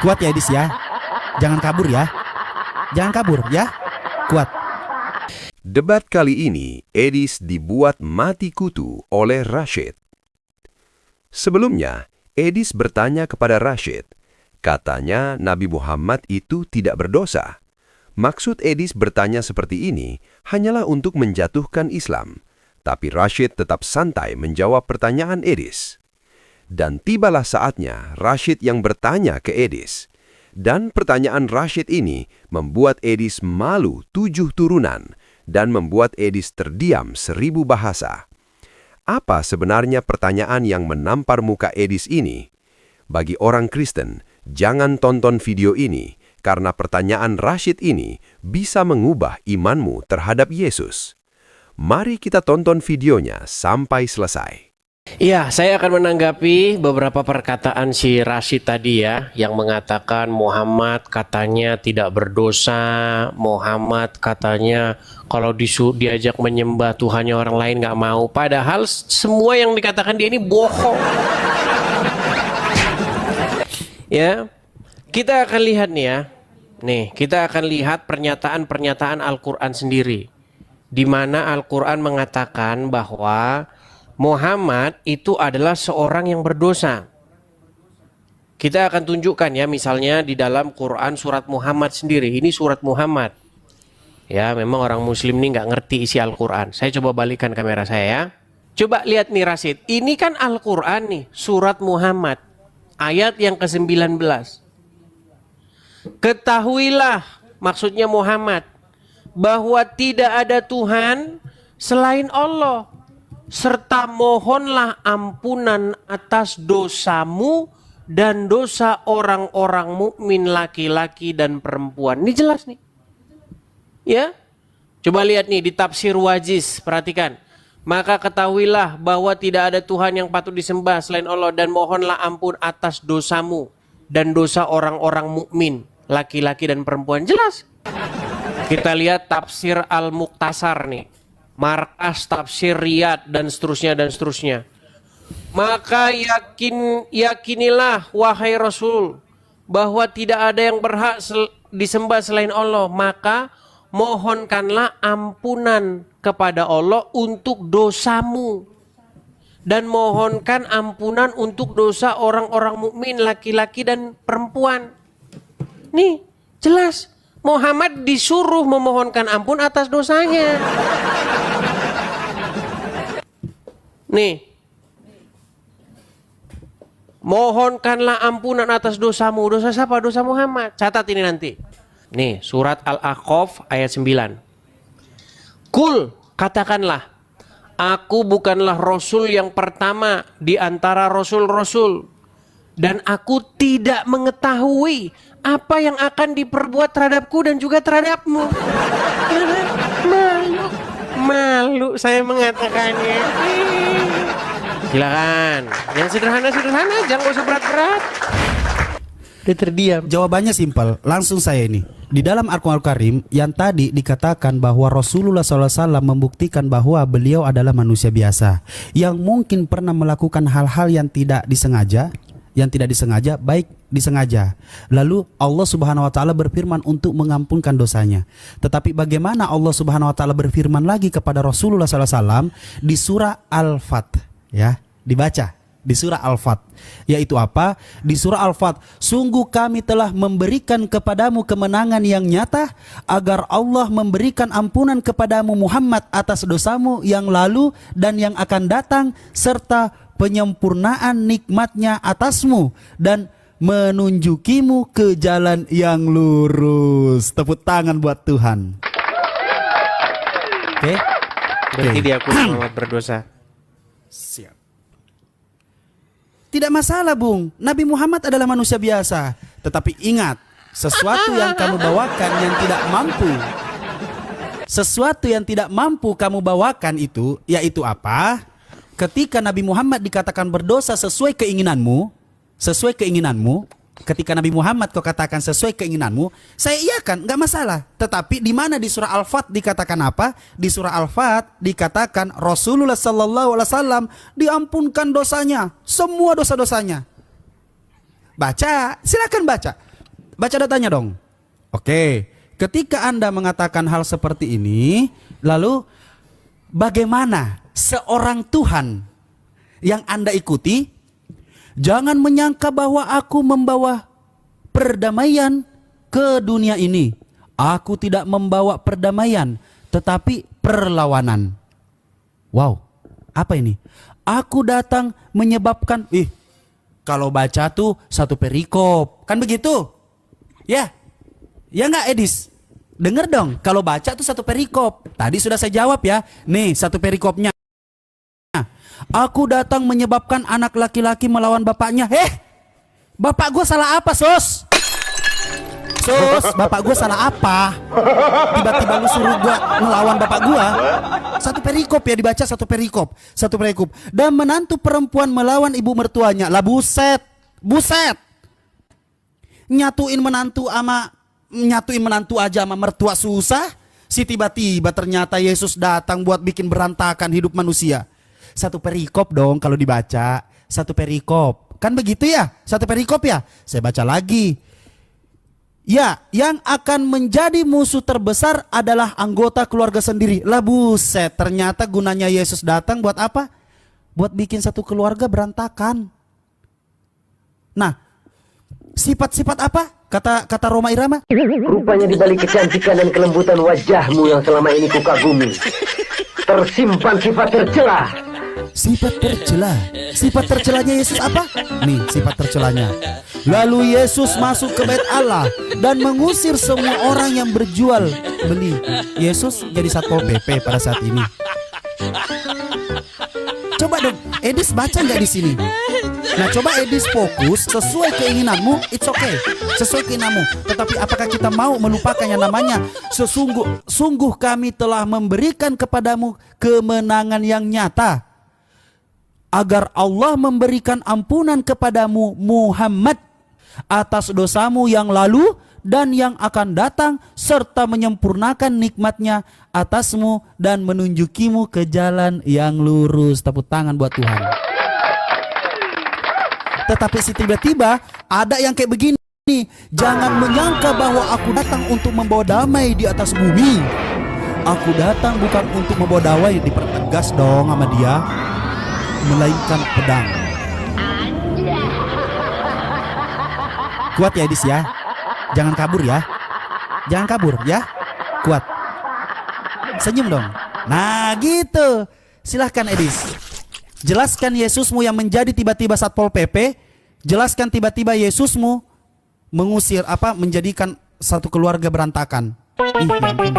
Kuat ya Edis ya. Jangan kabur ya. Jangan kabur ya. Kuat. Debat kali ini, Edis dibuat mati kutu oleh Rashid. Sebelumnya, Edis bertanya kepada Rashid. Katanya Nabi Muhammad itu tidak berdosa. Maksud Edis bertanya seperti ini hanyalah untuk menjatuhkan Islam. Tapi Rashid tetap santai menjawab pertanyaan Edis. Dan tibalah saatnya Rashid yang bertanya ke Edis. Dan pertanyaan Rashid ini membuat Edis malu 7 turunan dan membuat Edis terdiam 1000 bahasa. Apa sebenarnya pertanyaan yang menampar muka Edis ini? Bagi orang Kristen, jangan tonton video ini karena pertanyaan Rashid ini bisa mengubah imanmu terhadap Yesus. Mari kita tonton videonya sampai selesai. Iya, saya akan menanggapi beberapa perkataan si Rashid tadi ya, yang mengatakan Muhammad katanya tidak berdosa, Muhammad katanya kalau diajak menyembah Tuhannya orang lain nggak mau, padahal semua yang dikatakan dia ini bohong. Ya, kita akan lihat nih ya, kita akan lihat pernyataan-pernyataan Al-Quran sendiri, di mana Al-Quran mengatakan bahwa Muhammad itu adalah seorang yang berdosa. Kita akan tunjukkan ya, misalnya di dalam Quran surat Muhammad sendiri. Ini surat Muhammad. Ya, memang orang muslim ini nggak ngerti isi Al-Quran. Saya coba balikkan kamera saya ya. Coba lihat nih Rashid. Ini kan Al-Quran nih, surat Muhammad. Ayat yang ke-19. Ketahuilah, maksudnya Muhammad, bahwa tidak ada Tuhan selain Allah. Serta mohonlah ampunan atas dosamu dan dosa orang-orang mukmin laki-laki dan perempuan. Ini jelas nih. Ya. Coba lihat nih di tafsir Wajiz, perhatikan. Maka ketahuilah bahwa tidak ada Tuhan yang patut disembah selain Allah dan mohonlah ampun atas dosamu dan dosa orang-orang mukmin laki-laki dan perempuan. Jelas. Kita lihat tafsir Al-Muqtasar nih. Markas tafsir Riyad dan seterusnya dan seterusnya. Maka yakinilah wahai Rasul bahwa tidak ada yang berhak disembah selain Allah, maka mohonkanlah ampunan kepada Allah untuk dosamu dan mohonkan ampunan untuk dosa orang-orang mukmin laki-laki dan perempuan. Nih, jelas. Muhammad disuruh memohonkan ampun atas dosanya. Nih. Mohonkanlah ampunan atas dosamu. Dosa siapa? Dosa Muhammad. Catat ini nanti. Nih, surat Al-Aqaf ayat 9. Kul, katakanlah, aku bukanlah Rasul yang pertama di antara Rasul-Rasul. Dan aku tidak mengetahui apa yang akan diperbuat terhadapku dan juga terhadapmu. Malu saya mengatakannya. Silakan. Yang sederhana-sederhana, jangan usah berat-berat. Dia terdiam. Jawabannya simpel, langsung saya ini. Di dalam Al-Quran Karim yang tadi dikatakan bahwa Rasulullah SAW membuktikan bahwa beliau adalah manusia biasa yang mungkin pernah melakukan hal-hal yang tidak disengaja, baik disengaja. Lalu Allah Subhanahu wa taala berfirman untuk mengampunkan dosanya. Tetapi bagaimana Allah Subhanahu wa taala berfirman lagi kepada Rasulullah SAW di surah Al-Fat, ya, dibaca di surah Al-Fat, yaitu apa? Di surah Al-Fat, sungguh kami telah memberikan kepadamu kemenangan yang nyata agar Allah memberikan ampunan kepadamu Muhammad atas dosamu yang lalu dan yang akan datang, serta penyempurnaan nikmatnya atasmu dan menunjukimu ke jalan yang lurus. Tepuk tangan buat Tuhan. Oke. Berarti diakui Muhammad berdosa. Siap. Tidak masalah, Bung. Nabi Muhammad adalah manusia biasa. Tetapi ingat, sesuatu yang kamu bawakan yang tidak mampu. Sesuatu yang tidak mampu kamu bawakan itu, yaitu apa? Ketika Nabi Muhammad dikatakan berdosa sesuai keinginanmu, ketika Nabi Muhammad kau katakan sesuai keinginanmu, saya iakan, nggak masalah. Tetapi di mana di surah Al-Fat dikatakan apa? Di surah Al-Fat dikatakan Rasulullah Sallallahu Alaihi Wasallam diampunkan dosanya, semua dosa-dosanya. Baca, silakan baca. baca datanya dong. Oke, ketika Anda mengatakan hal seperti ini, lalu bagaimana seorang Tuhan yang Anda ikuti, jangan menyangka bahwa aku membawa perdamaian ke dunia ini. Aku tidak membawa perdamaian, tetapi perlawanan. Wow, apa ini? Aku datang menyebabkan, kalau baca tuh satu perikop, kan begitu? Ya, ya nggak Edis? Dengar dong, kalau baca tuh satu perikop. Tadi sudah saya jawab ya. Nih satu perikopnya. Aku datang menyebabkan anak laki-laki melawan bapaknya. Bapak gue salah apa, Sos? Sos, bapak gue salah apa? Tiba-tiba lu suruh gue melawan bapak gue. Satu perikop ya, dibaca satu perikop. Satu perikop. Dan menantu perempuan melawan ibu mertuanya. Lah buset. Buset. Nyatuin menantu aja sama mertua susah. Si tiba-tiba ternyata Yesus datang buat bikin berantakan hidup manusia. Satu perikop dong kalau dibaca. Satu perikop. Kan begitu ya? Satu perikop ya? Saya baca lagi. Ya, yang akan menjadi musuh terbesar adalah anggota keluarga sendiri. Lah buset, ternyata gunanya Yesus datang buat apa? Buat bikin satu keluarga berantakan. Nah, sifat-sifat apa? Kata Roma Irama? Rupanya di balik kecantikan dan kelembutan wajahmu yang selama ini kukagumi, tersimpan sifat tercela. Sifat tercela. Sifat tercelanya Yesus apa? Nih sifat tercelanya. Lalu Yesus masuk ke bait Allah dan mengusir semua orang yang berjual beli. Yesus jadi Satpol PP pada saat ini. Coba dong, Edis baca nggak di sini? Nah coba Edis fokus sesuai keinginanmu, it's okay, sesuai keinginanmu. Tetapi apakah kita mau melupakan yang namanya sungguh kami telah memberikan kepadamu kemenangan yang nyata, agar Allah memberikan ampunan kepadamu Muhammad atas dosamu yang lalu dan yang akan datang, serta menyempurnakan nikmatnya atasmu dan menunjukimu ke jalan yang lurus. Tepuk tangan buat Tuhan. Tetapi si tiba-tiba ada yang kayak begini. Jangan menyangka bahwa aku datang untuk membawa damai di atas bumi. Aku datang bukan untuk membawa damai, dipertegas dong sama dia, melainkan pedang. Kuat ya Edis ya. Jangan kabur ya. Jangan kabur ya. Kuat. Senyum dong. Nah gitu. Silahkan Edis. Jelaskan Yesusmu yang menjadi tiba-tiba Satpol PP. Jelaskan tiba-tiba Yesusmu mengusir menjadikan satu keluarga berantakan. Ih, ya ampun.